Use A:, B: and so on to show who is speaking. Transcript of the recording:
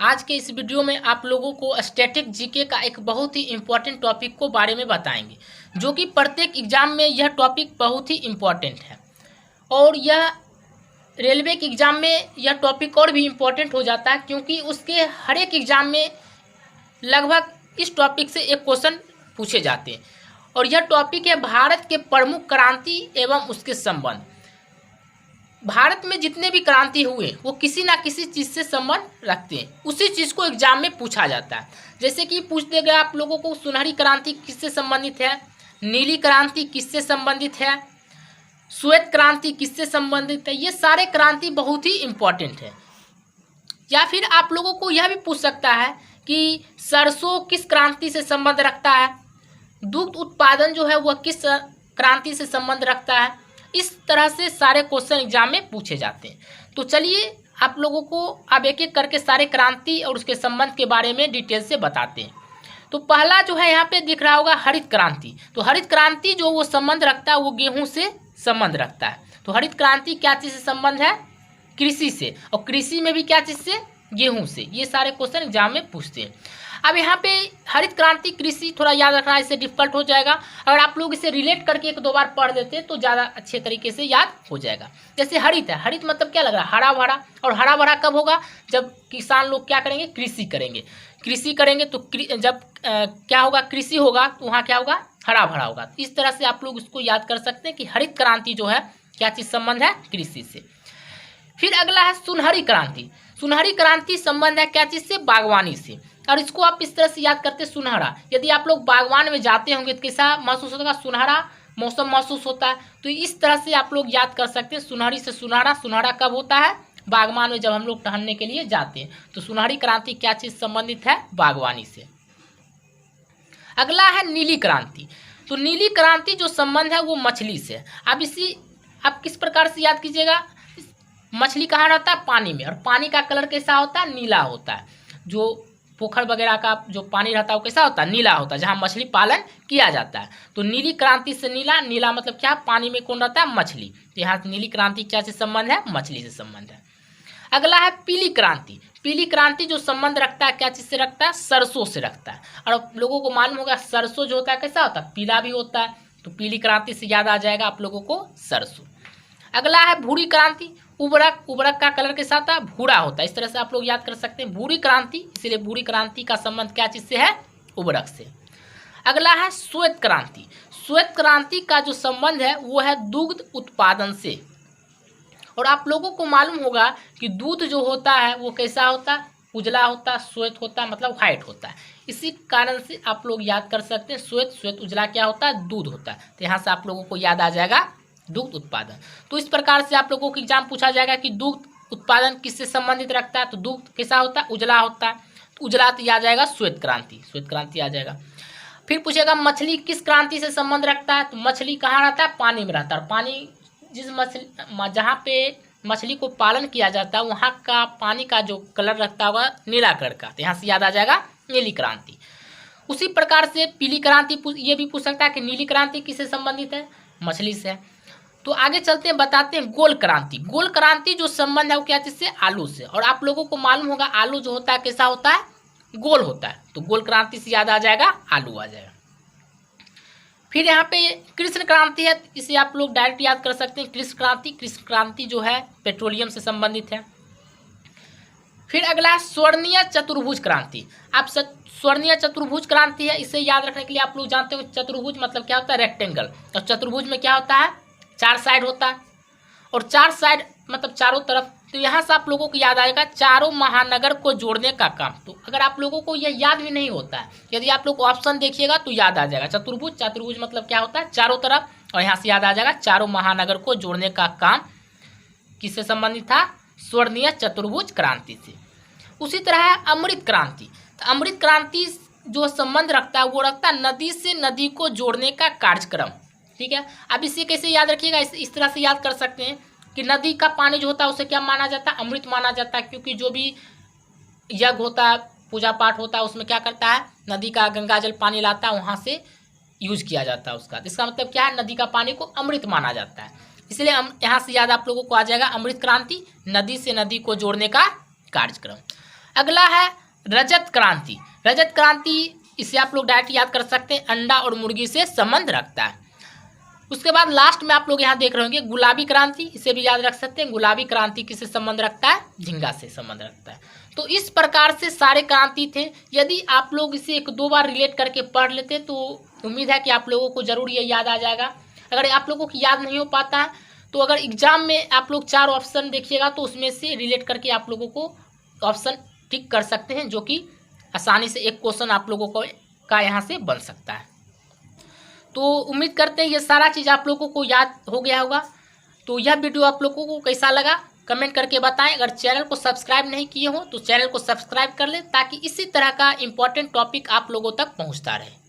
A: आज के इस वीडियो में आप लोगों को स्टैटिक जीके का एक बहुत ही इम्पोर्टेंट टॉपिक को बारे में बताएंगे, जो कि प्रत्येक एग्जाम में यह टॉपिक बहुत ही इम्पोर्टेंट है। और यह रेलवे के एग्ज़ाम में यह टॉपिक और भी इम्पोर्टेंट हो जाता है, क्योंकि उसके हर एक एग्ज़ाम में लगभग इस टॉपिक से एक क्वेश्चन पूछे जाते हैं। और यह टॉपिक है भारत के प्रमुख क्रांति एवं उसके संबंध। भारत में जितने भी क्रांति हुए वो किसी ना किसी चीज़ से संबंध रखते हैं, उसी चीज़ को एग्जाम में पूछा जाता है। जैसे कि पूछ देगा आप लोगों को सुनहरी क्रांति किससे संबंधित है, नीली क्रांति किससे संबंधित है, श्वेत क्रांति किससे संबंधित है। ये सारे क्रांति बहुत ही इम्पोर्टेंट है। या फिर आप लोगों को यह भी पूछ सकता है कि सरसों किस क्रांति से संबंध रखता है, दुग्ध उत्पादन जो है वह किस क्रांति से संबंध रखता है। इस तरह से सारे क्वेश्चन एग्जाम में पूछे जाते हैं। तो चलिए आप लोगों को अब एक एक करके सारे क्रांति और उसके संबंध के बारे में डिटेल से बताते हैं। तो पहला जो है यहाँ पे दिख रहा होगा हरित क्रांति। तो हरित क्रांति जो वो संबंध रखता है वो गेहूं से संबंध रखता है। तो हरित क्रांति क्या चीज़ से संबंध है, कृषि से, और कृषि में भी क्या चीज़ से, गेहूं से। ये सारे क्वेश्चन एग्जाम में पूछते हैं। अब यहाँ पे हरित क्रांति कृषि थोड़ा याद रखना, इससे डिफिकल्ट हो जाएगा। अगर आप लोग इसे रिलेट करके एक दो बार पढ़ देते हैं तो ज़्यादा अच्छे तरीके से याद हो जाएगा। जैसे हरित है, हरित मतलब क्या लग रहा है, हरा भरा। और हरा भरा कब होगा, जब किसान लोग क्या करेंगे, कृषि करेंगे। कृषि करेंगे तो जब क्या होगा, कृषि होगा तो वहाँ क्या होगा, हरा भरा होगा। इस तरह से आप लोग इसको याद कर सकते हैं कि हरित क्रांति जो है क्या चीज़ संबंध है, कृषि से। फिर अगला है सुनहरी क्रांति। सुनहरी क्रांति संबंध है क्या चीज़ से, बागवानी से। और इसको आप इस तरह से याद करते हैं, सुनहरा। यदि आप लोग बागवान में जाते होंगे तो कैसा महसूस होगा, सुनहरा मौसम महसूस होता है। तो इस तरह से आप लोग याद कर सकते हैं, सुनहरी से सुनहरा। सुनहरा कब होता है, बागवान में जब हम लोग टहलने के लिए जाते हैं। तो सुनहरी क्रांति क्या चीज़ संबंधित है, बागवानी से। अगला है नीली क्रांति। तो नीली क्रांति जो संबंध है वो मछली से। अब इसी आप किस प्रकार से याद कीजिएगा, मछली कहाँ रहता है, पानी में। और पानी का कलर कैसा होता है, नीला होता है। जो पोखर वगैरह का जो पानी रहता है वो कैसा होता है, नीला होता है, जहाँ मछली पालन किया जाता है। तो नीली क्रांति से नीला, नीला मतलब क्या, पानी में कौन रहता है, मछली। तो यहाँ नीली क्रांति क्या से संबंध है, मछली से संबंध है। अगला है पीली क्रांति। पीली क्रांति जो संबंध रखता है क्या चीज़ से रखता है, सरसों से रखता है। और लोगों को मालूम होगा सरसों जो होता है कैसा होता है, पीला भी होता है। तो पीली क्रांति से याद आ जाएगा आप लोगों को सरसों। अगला है भूरी क्रांति। उर्वरक, उर्वरक का कलर के साथ भूरा होता है। इस तरह से आप लोग याद कर सकते हैं, भूरी क्रांति। इसलिए भूरी क्रांति का संबंध क्या चीज़ से है, उर्वरक से। अगला है श्वेत क्रांति। श्वेत क्रांति का जो संबंध है वो है दुग्ध उत्पादन से। और आप लोगों को मालूम होगा कि दूध जो होता है वो कैसा होता है, उजला होता है, श्वेत होता है मतलब व्हाइट होता है। इसी कारण से आप लोग याद कर सकते हैं, श्वेत, श्वेत उजला क्या होता है, दूध होता है। तो यहाँ से आप लोगों को याद आ जाएगा दुग्ध उत्पादन। तो इस प्रकार से आप लोगों को एग्जाम पूछा जाएगा कि दुग्ध उत्पादन किससे संबंधित रखता है। तो दुग्ध कैसा होता है, उजला होता है। तो उजला तो याद जाएगा श्वेत क्रांति, श्वेत क्रांति आ जाएगा। फिर पूछेगा मछली किस क्रांति से संबंध रखता है। तो मछली कहाँ रहता है, पानी में रहता है। और पानी जिस मछली, जहाँ पे मछली को पालन किया जाता है वहाँ का पानी का जो कलर रखता होगा नीला कलर का। तो यहाँ से याद आ जाएगा नीली क्रांति। उसी प्रकार से पीली क्रांति ये भी पूछ सकता है कि नीली क्रांति किससे संबंधित है, मछली से। तो आगे चलते हैं, बताते हैं गोल क्रांति। गोल क्रांति जो संबंध है वो क्या चीज़ से, आलू से। और आप लोगों को मालूम होगा आलू जो होता है कैसा होता है, गोल होता है। तो गोल क्रांति से याद आ जाएगा, आलू आ जाएगा। फिर यहाँ पे कृष्ण क्रांति है, इसे आप लोग डायरेक्ट याद कर सकते हैं, कृष्ण क्रांति। कृष्ण क्रांति जो है पेट्रोलियम से संबंधित है। फिर अगला स्वर्णीय चतुर्भुज क्रांति। आप स्वर्णीय चतुर्भुज क्रांति है, इसे याद रखने के लिए आप लोग जानते हो चतुर्भुज मतलब क्या होता है, रेक्टेंगल। और चतुर्भुज में क्या होता है, चार साइड होता है। और चार साइड मतलब चारों तरफ। तो यहाँ से आप लोगों को याद आएगा चारों महानगर को जोड़ने का काम। तो अगर आप लोगों को यह याद भी नहीं होता है, यदि आप लोग ऑप्शन देखिएगा तो याद आ जाएगा चतुर्भुज। चतुर्भुज मतलब क्या होता है, चारों तरफ। और यहाँ से याद आ जाएगा चारों महानगर को जोड़ने का काम किससे संबंधित था, स्वर्णीय चतुर्भुज क्रांति से। उसी तरह है अमृत क्रांति। तो अमृत क्रांति जो संबंध रखता है वो रखता है नदी से नदी को जोड़ने का कार्यक्रम। ठीक है, अब इसे कैसे याद रखिएगा, इस तरह से याद कर सकते हैं कि नदी का पानी जो होता है उसे क्या माना जाता है, अमृत माना जाता है। क्योंकि जो भी यज्ञ होता है, पूजा पाठ होता है, उसमें क्या करता है, नदी का गंगा जल पानी लाता है, वहाँ से यूज किया जाता है उसका। इसका मतलब क्या है, नदी का पानी को अमृत माना जाता है। इसलिए यहाँ से याद आप लोगों को आ जाएगा अमृत क्रांति, नदी से नदी को जोड़ने का कार्यक्रम। अगला है रजत क्रांति। रजत क्रांति इसे आप लोग डायरेक्ट याद कर सकते हैं, अंडा और मुर्गी से संबंध रखता है। उसके बाद लास्ट में आप लोग यहाँ देख रहे होंगे गुलाबी क्रांति, इसे भी याद रख सकते हैं। गुलाबी क्रांति किससे संबंध रखता है? झींगा से संबंध रखता है। तो इस प्रकार से सारे क्रांति थे। यदि आप लोग इसे 1-2 बार रिलेट करके पढ़ लेते तो उम्मीद है कि आप लोगों को जरूर ये याद आ जाएगा। अगर आप लोगों को याद नहीं हो पाता है तो अगर एग्जाम में आप लोग 4 ऑप्शन देखिएगा तो उसमें से रिलेट करके आप लोगों को ऑप्शन टिक कर सकते हैं, जो कि आसानी से एक क्वेश्चन आप लोगों को का यहाँ से बन सकता है। तो उम्मीद करते हैं ये सारा चीज़ आप लोगों को याद हो गया होगा। तो यह वीडियो आप लोगों को कैसा लगा कमेंट करके बताएं। अगर चैनल को सब्सक्राइब नहीं किए हो तो चैनल को सब्सक्राइब कर लें, ताकि इसी तरह का इम्पोर्टेंट टॉपिक आप लोगों तक पहुँचता रहे।